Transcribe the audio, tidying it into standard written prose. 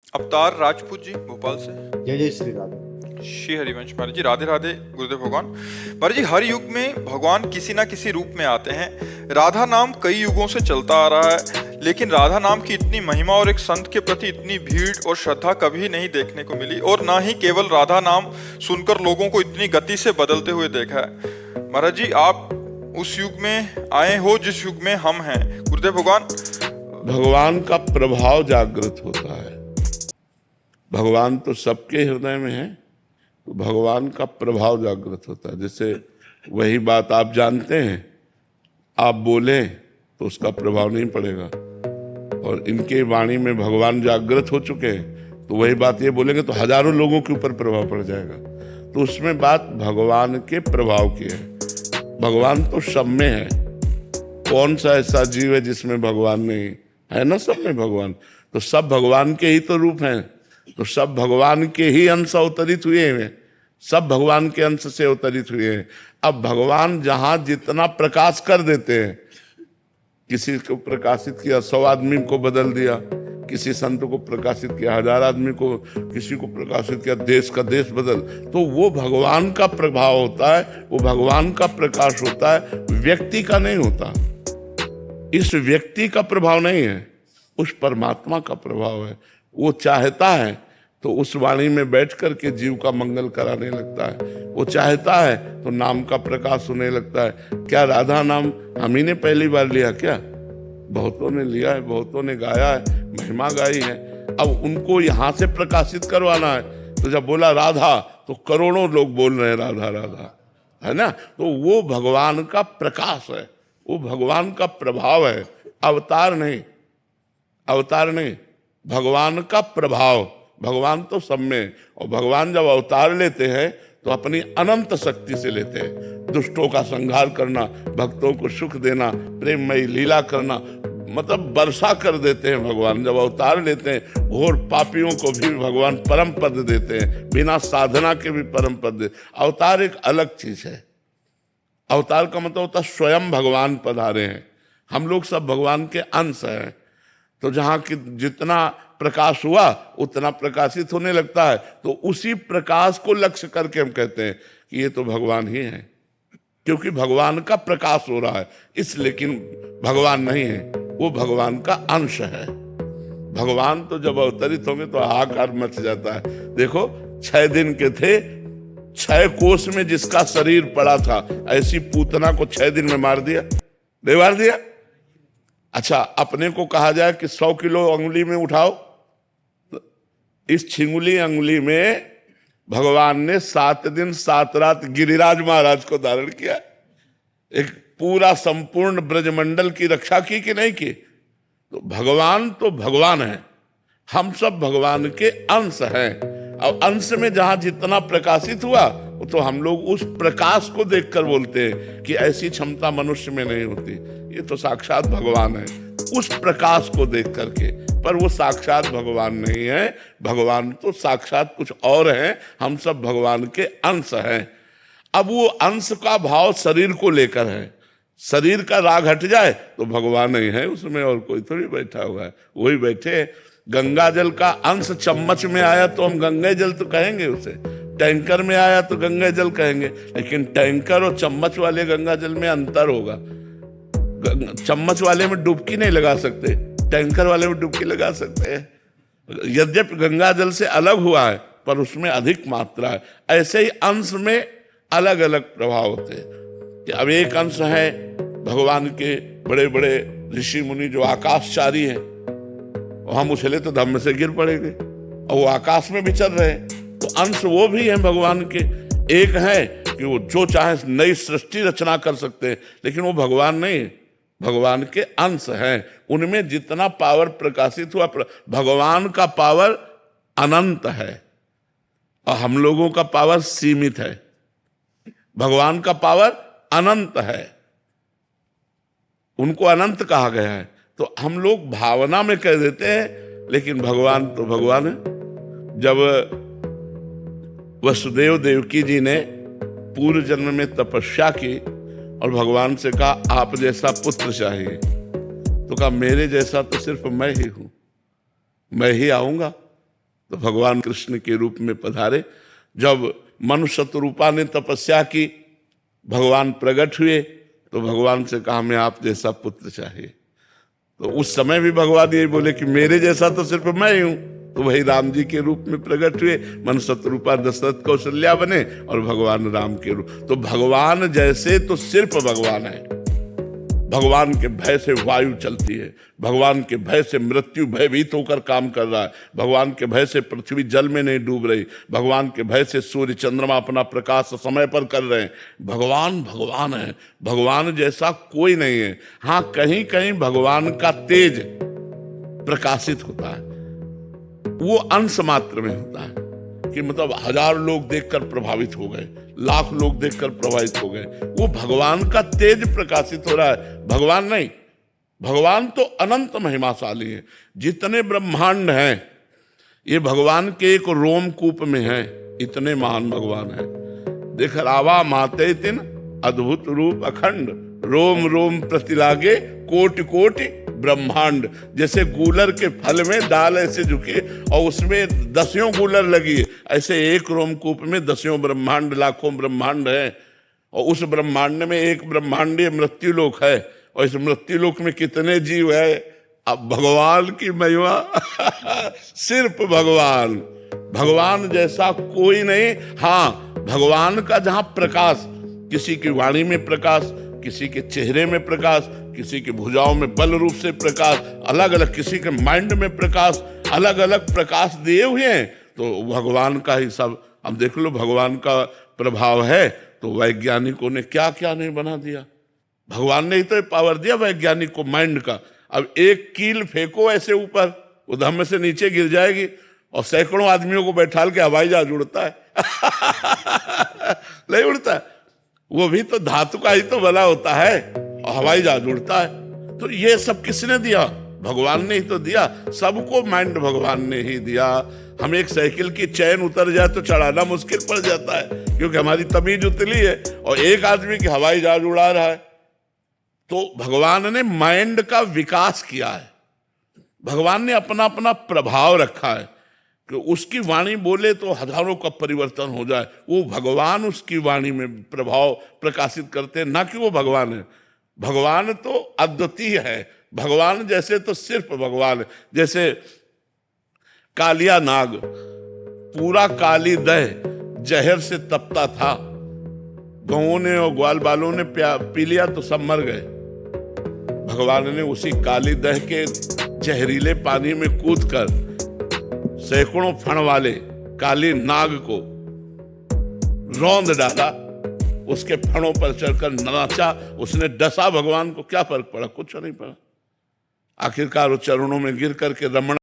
अवतार राजपूत जी भोपाल से। जय जय श्री राधे। श्री हरिवंश महाराज जी, राधे राधे गुरुदेव भगवान। महाराज जी, हर युग में भगवान किसी ना किसी रूप में आते हैं। राधा नाम कई युगों से चलता आ रहा है, लेकिन राधा नाम की इतनी महिमा और एक संत के प्रति इतनी भीड़ और श्रद्धा कभी नहीं देखने को मिली, और ना ही केवल राधा नाम सुनकर लोगों को इतनी गति से बदलते हुए देखा है। महाराज जी, आप उस युग में आए हो जिस युग में हम हैं। गुरुदेव भगवान, भगवान का प्रभाव जागृत होता है। भगवान तो सबके हृदय में है, तो भगवान का प्रभाव जागृत होता है। जैसे वही बात आप जानते हैं, आप बोले तो उसका प्रभाव नहीं पड़ेगा, और इनके वाणी में भगवान जागृत हो चुके हैं, तो वही बात ये बोलेंगे तो हजारों लोगों के ऊपर प्रभाव पड़ जाएगा। तो उसमें बात भगवान के प्रभाव की है। भगवान तो सब में है। कौन सा ऐसा जीव है जिसमें भगवान नहीं है? ना, सब में भगवान। तो सब भगवान के ही तो रूप हैं, तो सब भगवान के ही अंश अवतरित हुए हैं, सब भगवान के अंश से अवतरित हुए हैं। अब भगवान जहां जितना प्रकाश कर देते हैं, किसी को प्रकाशित किया 100 आदमी को बदल दिया, किसी संत को प्रकाशित किया 1000 आदमी को, किसी को प्रकाशित किया देश का देश बदल, तो वो भगवान का प्रभाव होता है, वो भगवान का प्रकाश होता है, व्यक्ति का नहीं होता। इस व्यक्ति का प्रभाव नहीं है, उस परमात्मा का प्रभाव है। वो चाहता है तो उस वाणी में बैठ करके जीव का मंगल कराने लगता है। वो चाहता है तो नाम का प्रकाश होने लगता है। क्या राधा नाम हम ही ने पहली बार लिया? क्या बहुतों ने लिया है, बहुतों ने गाया है, महिमा गाई है। अब उनको यहाँ से प्रकाशित करवाना है, तो जब बोला राधा तो करोड़ों लोग बोल रहे हैं राधा राधा, है ना। तो वो भगवान का प्रकाश है, वो भगवान का प्रभाव है, अवतार नहीं, अवतार नहीं, भगवान का प्रभाव। भगवान तो सब में, और भगवान जब अवतार लेते हैं तो अपनी अनंत शक्ति से लेते हैं। दुष्टों का संहार करना, भक्तों को सुख देना, प्रेममयी लीला करना, मतलब वर्षा कर देते हैं भगवान जब अवतार लेते हैं। और पापियों को भी भगवान परम पद देते हैं, बिना साधना के भी परम पद देते। अवतार एक अलग चीज है। अवतार का मतलब होता है स्वयं भगवान पधारे हैं। हम लोग सब भगवान के अंश हैं, तो जहाँ की जितना प्रकाश हुआ उतना प्रकाशित होने लगता है, तो उसी प्रकाश को लक्ष्य करके हम कहते हैं कि ये तो भगवान ही है, क्योंकि भगवान का प्रकाश हो रहा है। इस लेकिन भगवान नहीं है, वो भगवान का अंश है। भगवान तो जब अवतरित होंगे तो हाहाकार मच जाता है। देखो 6 दिन के थे, 6 कोस में जिसका शरीर पड़ा था, ऐसी पूतना को 6 दिन में मार दिया, नहीं मार दिया? अच्छा, अपने को कहा जाए कि 100 किलो अंगुली में उठाओ, तो इस छिंगुली अंगुली में भगवान ने 7 दिन 7 रात गिरिराज महाराज को धारण किया। एक पूरा संपूर्ण ब्रजमंडल की रक्षा की कि नहीं की? तो भगवान है, हम सब भगवान के अंश हैं। अब अंश में जहां जितना प्रकाशित हुआ, तो हम लोग उस प्रकाश को देखकर बोलते हैं कि ऐसी क्षमता मनुष्य में नहीं होती, ये तो साक्षात भगवान है, उस प्रकाश को देख करके। पर वो साक्षात भगवान नहीं है, भगवान तो साक्षात कुछ और है, हम सब भगवान के अंश हैं। अब वो अंश का भाव शरीर को लेकर है। शरीर का राग हट जाए तो भगवान नहीं है उसमें, और कोई थोड़ी बैठा हुआ है, वही बैठे। गंगा जल का अंश चम्मच में आया तो हम गंगा जल तो कहेंगे उसे, टैंकर में आया तो गंगा जल कहेंगे, लेकिन टैंकर और चम्मच वाले गंगा जल में अंतर होगा। चम्मच वाले में डुबकी नहीं लगा सकते, टैंकर वाले में डुबकी लगा सकते हैं। यद्यपि गंगा जल से अलग हुआ है, पर उसमें अधिक मात्रा है। ऐसे ही अंश में अलग अलग प्रभाव होते हैं। अब एक अंश है भगवान के बड़े बड़े ऋषि मुनि जो आकाशचारी हैं, हम उछले तो धम्म से गिर पड़ेंगे, और वो आकाश में विचर रहे हैं, तो अंश वो भी हैं भगवान के। एक है कि वो जो चाहे नई सृष्टि रचना कर सकते हैं, लेकिन वो भगवान नहीं, भगवान के अंश हैं। उनमें जितना पावर प्रकाशित हुआ, भगवान का पावर अनंत है और हम लोगों का पावर सीमित है। भगवान का पावर अनंत है, उनको अनंत कहा गया है, तो हम लोग भावना में कह देते हैं, लेकिन भगवान तो भगवान है। जब वसुदेव देवकी जी ने पूर्व जन्म में तपस्या की और भगवान से कहा आप जैसा पुत्र चाहिए, तो कहा मेरे जैसा तो सिर्फ मैं ही हूं, मैं ही आऊंगा। तो भगवान कृष्ण के रूप में पधारे। जब मनुष्य रूपा ने तपस्या की, भगवान प्रकट हुए तो भगवान से कहा हमें आप जैसा पुत्र चाहिए। तो उस समय भी भगवान यही बोले कि मेरे जैसा तो सिर्फ मैं ही हूं। तो वही राम जी के रूप में प्रकट हुए, मनुष्य रूपा दशरथ कौशल्या बने और भगवान राम के रूप। तो भगवान जैसे तो सिर्फ भगवान है। भगवान के भय से वायु चलती है, भगवान के भय से मृत्यु भयभीत होकर काम कर रहा है, भगवान के भय से पृथ्वी जल में नहीं डूब रही, भगवान के भय से सूर्य चंद्रमा अपना प्रकाश समय पर कर रहे हैं। भगवान भगवान है, भगवान जैसा कोई नहीं है। हाँ, कहीं कहीं भगवान का तेज प्रकाशित होता है, वो अंश मात्र में होता है कि मतलब 1000 लोग देखकर प्रभावित हो गए, लाख लोग देखकर प्रभावित हो गए, वो भगवान का तेज प्रकाशित हो रहा है, भगवान नहीं। भगवान तो अनंत महिमाशाली है। जितने ब्रह्मांड हैं ये भगवान के एक रोमकूप में है, इतने महान भगवान है। देख रावा माते तिन अद्भुत रूप अखंड, रोम रोम प्रतिलागे कोटि कोटि ब्रह्मांड। जैसे गूलर के फल में डाल ऐसे झुके और उसमें 10 गूलर लगी है, ऐसे एक रोमकूप में 10 ब्रह्मांड, लाखों ब्रह्मांड है। और उस ब्रह्मांड में एक ब्रह्मांडीय मृत्युलोक है, और इस मृत्युलोक में कितने जीव है। अब भगवान की महिमा सिर्फ भगवान, भगवान जैसा कोई नहीं। हाँ, भगवान का जहां प्रकाश, किसी की वाणी में प्रकाश, किसी के चेहरे में प्रकाश, किसी की भुजाओं में बल रूप से प्रकाश, अलग अलग, किसी के माइंड में प्रकाश, अलग अलग प्रकाश दिए हुए हैं। तो भगवान का ही सब। अब देख लो, भगवान का प्रभाव है तो वैज्ञानिकों ने क्या क्या नहीं बना दिया। भगवान ने ही तो पावर दिया वैज्ञानिक को माइंड का। अब एक कील फेंको ऐसे ऊपर, वो धम्म से नीचे गिर जाएगी और सैकड़ों आदमियों को बैठाल के हवाई जहाज उड़ता है नहीं उड़ता है, वो भी तो धातु का ही तो बना होता है और हवाई जहाज उड़ता है। तो ये सब किसने दिया? भगवान ने ही तो दिया। सबको माइंड भगवान ने ही दिया। हम एक साइकिल की चैन उतर जाए तो चढ़ाना मुश्किल पड़ जाता है, क्योंकि हमारी तमीज उतली है, और एक आदमी की हवाई जहाज उड़ा रहा है। तो भगवान ने माइंड का विकास किया है, भगवान ने अपना अपना प्रभाव रखा है कि उसकी वाणी बोले तो हजारों का परिवर्तन हो जाए। वो भगवान उसकी वाणी में प्रभाव प्रकाशित करते हैं, ना कि वो भगवान है। भगवान तो अद्वितीय है, भगवान जैसे तो सिर्फ भगवान है। जैसे कालिया नाग पूरा काली दह जहर से तपता था, गौं ने और ग्वाल बालों ने पी लिया तो सब मर गए। भगवान ने उसी काली दह के जहरीले पानी में कूदकर सैकड़ों फण वाले काली नाग को रौंद डाला, उसके फणों पर चढ़कर नाचा, उसने डसा। भगवान को क्या फर्क पड़ा? कुछ नहीं पड़ा। आखिरकार वो चरणों में गिर करके रमण